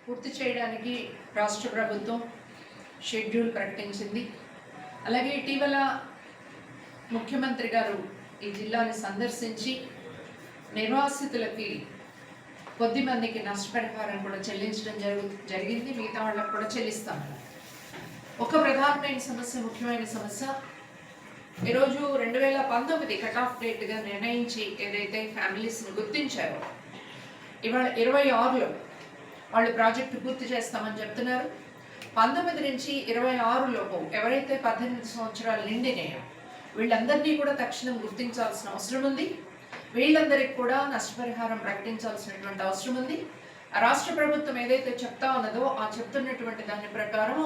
పూర్తి చేయడానికి రాష్ట్ర ప్రభుత్వం షెడ్యూల్ ప్రకటించింది. అలాగే ఇటీవల ముఖ్యమంత్రి గారు ఈ జిల్లాని సందర్శించి నిర్వాసితులకి కొద్ది మందికి నష్టపరిహారం కూడా చెల్లించడం జరిగింది. మిగతా వాళ్ళకు కూడా చెల్లిస్తాము. ఒక ప్రధానమైన సమస్య, ముఖ్యమైన సమస్య, ఈరోజు 2019 కట్ ఆఫ్ డేట్గా నిర్ణయించి ఏదైతే ఫ్యామిలీస్ని గుర్తించారో ఇవాళ 26లో వాళ్ళు ప్రాజెక్టు పూర్తి చేస్తామని చెప్తున్నారు. 19 నుంచి 26 లోపు ఎవరైతే 18 సంవత్సరాలు నిండినాయో వీళ్ళందరినీ కూడా తక్షణం గుర్తించాల్సిన అవసరం ఉంది. వీళ్ళందరికీ కూడా నష్టపరిహారం ప్రకటించాల్సినటువంటి అవసరం ఉంది. రాష్ట్ర ప్రభుత్వం ఏదైతే చెప్తా ఉన్నదో ఆ చెప్తున్నటువంటి దాని ప్రకారం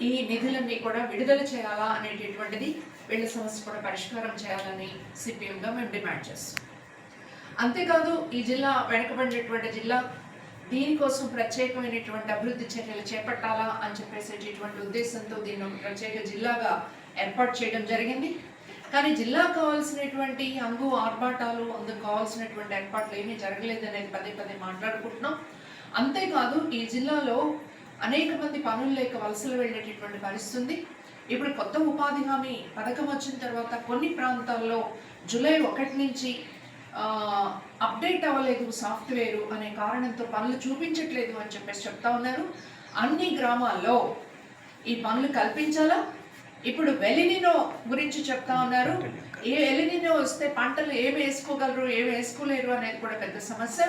ఈ నిధులన్నీ కూడా విడుదల చేయాలా అనేటటువంటిది, వీళ్ళ సమస్య కూడా పరిష్కారం చేయాలని సిపిఎంగా మేము డిమాండ్ చేస్తాం. అంతేకాదు ఈ జిల్లా వెనుకబడినటువంటి జిల్లా, దీనికోసం ప్రత్యేకమైనటువంటి అభివృద్ధి చర్యలు చేపట్టాలా అని చెప్పేసేటటువంటి ఉద్దేశంతో దీన్ని ఒక ప్రత్యేక జిల్లాగా ఏర్పాటు చేయడం జరిగింది. కానీ జిల్లాకు కావాల్సినటువంటి అంగు ఆర్భాటాలు, అందుకు కావాల్సినటువంటి ఏర్పాట్లు ఏమీ జరగలేదు అనేది పదే పదే మాట్లాడుకుంటున్నాం. అంతేకాదు ఈ జిల్లాలో అనేక మంది పనులు లేక వలసలు వెళ్ళేటటువంటి పరిస్థితి ఉంది. ఇప్పుడు కొత్త ఉపాధి హామీ పథకం వచ్చిన తర్వాత కొన్ని ప్రాంతాల్లో జూలై 1 నుంచి అప్డేట్ అవ్వలేదు సాఫ్ట్వేరు అనే కారణంతో పనులు చూపించట్లేదు అని చెప్పేసి చెప్తా ఉన్నారు. అన్ని గ్రామాల్లో ఈ పనులు కల్పించాలా. ఇప్పుడు ఎలినినో గురించి చెప్తా ఉన్నారు. ఏ ఎలినినో వస్తే పంటలు ఏమి వేసుకోగలరు, ఏమి వేసుకోలేరు అనేది కూడా పెద్ద సమస్య.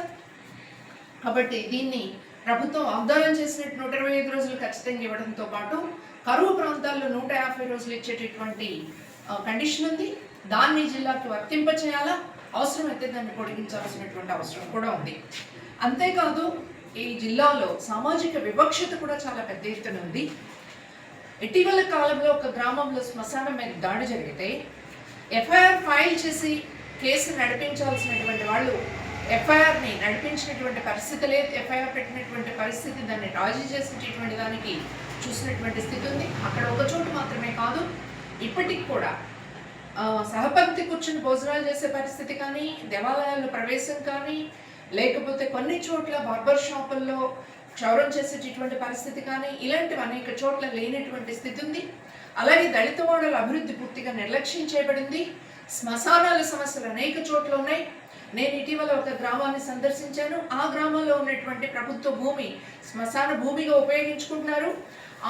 కాబట్టి దీన్ని ప్రభుత్వం వాగ్దానం చేసినట్టు 125 రోజులు ఖచ్చితంగా ఇవ్వడంతో పాటు కరువు ప్రాంతాల్లో 150 రోజులు ఇచ్చేటటువంటి కండిషన్ ఉంది. దాన్ని జిల్లాకు వర్తింపచేయాలా, అవసరమైతే దాన్ని పొడిగించాల్సినటువంటి అవసరం కూడా ఉంది. అంతేకాదు ఈ జిల్లాలో సామాజిక వివక్షత కూడా చాలా పెద్ద ఎత్తున ఉంది. ఇటీవల కాలంలో ఒక గ్రామంలో శ్మశానం మీద దాడి జరిగితే ఎఫ్ఐఆర్ ఫైల్ చేసి కేసు నడిపించాల్సినటువంటి వాళ్ళు ఎఫ్ఐఆర్ని నడిపించినటువంటి పరిస్థితి లేదు. ఎఫ్ఐఆర్ పెట్టినటువంటి పరిస్థితి, దాన్ని రాజీ చేసేటటువంటి దానికి చూసినటువంటి స్థితి ఉంది. అక్కడ ఒక చోటు మాత్రమే కాదు, ఇప్పటికి కూడా సహపంక్తి కూర్చుని భోజనాలు చేసే పరిస్థితి కానీ, దేవాలయాల్లో ప్రవేశం కానీ, లేకపోతే కొన్ని చోట్ల బార్బర్ షాపుల్లో క్షౌరం చేసేటటువంటి పరిస్థితి కానీ, ఇలాంటివి అనేక చోట్ల లేనటువంటి స్థితి ఉంది. అలాగే దళిత వాడల అభివృద్ధి పూర్తిగా నిర్లక్ష్యం చేయబడింది. శ్మశానాల సమస్యలు అనేక చోట్ల ఉన్నాయి. నేను ఇటీవల ఒక గ్రామాన్ని సందర్శించాను. ఆ గ్రామంలో ఉన్నటువంటి ప్రభుత్వ భూమి శ్మశాన భూమిగా ఉపయోగించుకుంటున్నారు.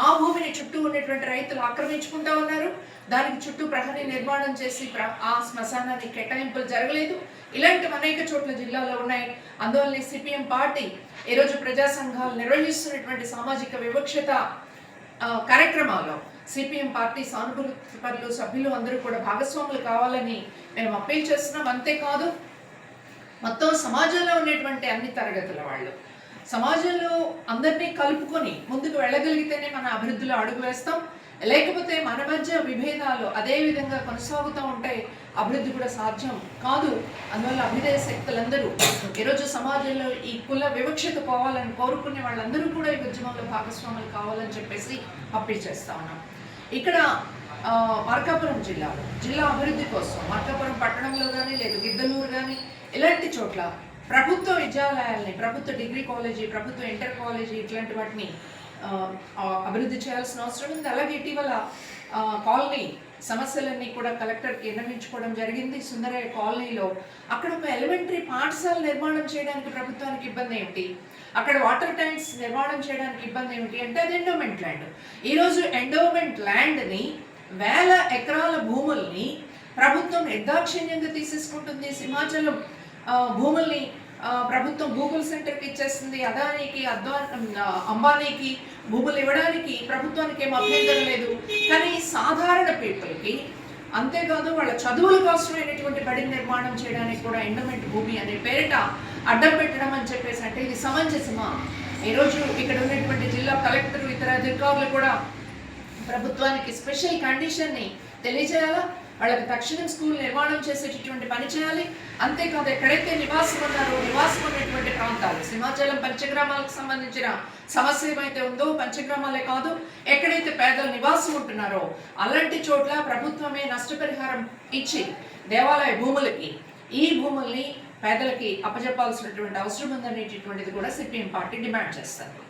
ఆ భూమిని చుట్టూ ఉన్నటువంటి రైతులు ఆక్రమించుకుంటా ఉన్నారు. దానికి చుట్టూ ప్రహరీ నిర్మాణం చేసి ఆ శ్మశానానికి కేటాయింపులు జరగలేదు. ఇలాంటివి అనేక చోట్ల జిల్లాలో ఉన్నాయి. అందువల్ల సిపిఎం పార్టీ ఈరోజు ప్రజా సంఘాలు నిర్వహిస్తున్నటువంటి సామాజిక వివక్షత కార్యక్రమాల్లో సిపిఎం పార్టీ సానుభూతి పరులు, సభ్యులు అందరూ కూడా భాగస్వాములు కావాలని మేము అప్పీల్ చేస్తున్నాం. అంతేకాదు మొత్తం సమాజంలో ఉన్నటువంటి అన్ని తరగతుల వాళ్ళు సమాజంలో అందరినీ కలుపుకొని ముందుకు వెళ్ళగలిగితేనే మన అభివృద్ధిలో అడుగు వేస్తాం. లేకపోతే మన మధ్య విభేదాలు అదే విధంగా కొనసాగుతూ ఉంటే అభివృద్ధి కూడా సాధ్యం కాదు. అందువల్ల అభ్యుదయ శక్తులందరూ ఈరోజు సమాజంలో ఈ కుల వివక్షత పోవాలని కోరుకునే వాళ్ళందరూ కూడా ఈ ఉద్యమంలో భాగస్వాములు కావాలని చెప్పేసి అప్పీల్ చేస్తా ఉన్నాం. ఇక్కడ మార్కాపురం జిల్లా అభివృద్ధి కోసం మార్కాపురం పట్టణంలో కానీ లేదు గిద్దలూరు కానీ ఇలాంటి చోట్ల ప్రభుత్వ విద్యాలయాల్ని, ప్రభుత్వ డిగ్రీ కాలేజీ, ప్రభుత్వ ఇంటర్ కాలేజీ ఇట్లాంటి వాటిని అభివృద్ధి చేయాల్సిన అవసరం ఉంది. అలాగే ఇటీవల కాలనీ సమస్యలన్నీ కూడా కలెక్టర్కి విన్నవించుకోవడం జరిగింది. సుందరయ్య కాలనీలో అక్కడ ఒక ఎలిమెంటరీ పాఠశాల నిర్మాణం చేయడానికి ప్రభుత్వానికి ఇబ్బంది ఏమిటి, అక్కడ వాటర్ ట్యాంక్స్ నిర్మాణం చేయడానికి ఇబ్బంది ఏమిటి అంటే అది ఎండోమెంట్ ల్యాండ్. ఈరోజు ఎండోమెంట్ ల్యాండ్ని 1000 ఎకరాల భూముల్ని ప్రభుత్వం నిర్దాక్షిణ్యంగా తీసేసుకుంటుంది. సింహాచలం భూముల్ని ప్రభుత్వం గూగుల్ సెంటర్కి ఇచ్చేస్తుంది. అదానికి అంబానీకి భూములు ఇవ్వడానికి ప్రభుత్వానికి ఏం అభ్యంతరం లేదు. కానీ సాధారణ పీపుల్కి, అంతేకాదు వాళ్ళ చదువుల కోసమైనటువంటి బడి నిర్మాణం చేయడానికి కూడా ఎండోమెంట్ భూమి అనే పేరిట అడ్డం పెట్టడం అని చెప్పేసి అంటే ఇది సమంజసమా? ఈరోజు ఇక్కడ ఉన్నటువంటి జిల్లా కలెక్టర్, ఇతర అధికారులు కూడా ప్రభుత్వానికి స్పెషల్ కండిషన్ని తెలియజేయాలా, వాళ్ళకి తక్షణం స్కూల్ నిర్మాణం చేసేటటువంటి పని చేయాలి. అంతేకాదు ఎక్కడైతే నివాసం ఉన్నారో నివాసం ఉన్నటువంటి ప్రాంతాలు, సింహాచలం పంచగ్రామాలకు సంబంధించిన సమస్య ఏమైతే ఉందో పంచగ్రామాలే కాదు, ఎక్కడైతే పేదలు నివాసం ఉంటున్నారో అలాంటి చోట్ల ప్రభుత్వమే నష్టపరిహారం ఇచ్చి దేవాలయ భూములకి ఈ భూముల్ని పేదలకి అప్పజెప్పాల్సినటువంటి అవసరం ఉందనేటటువంటిది కూడా సిపిఎం పార్టీ డిమాండ్ చేస్తారు.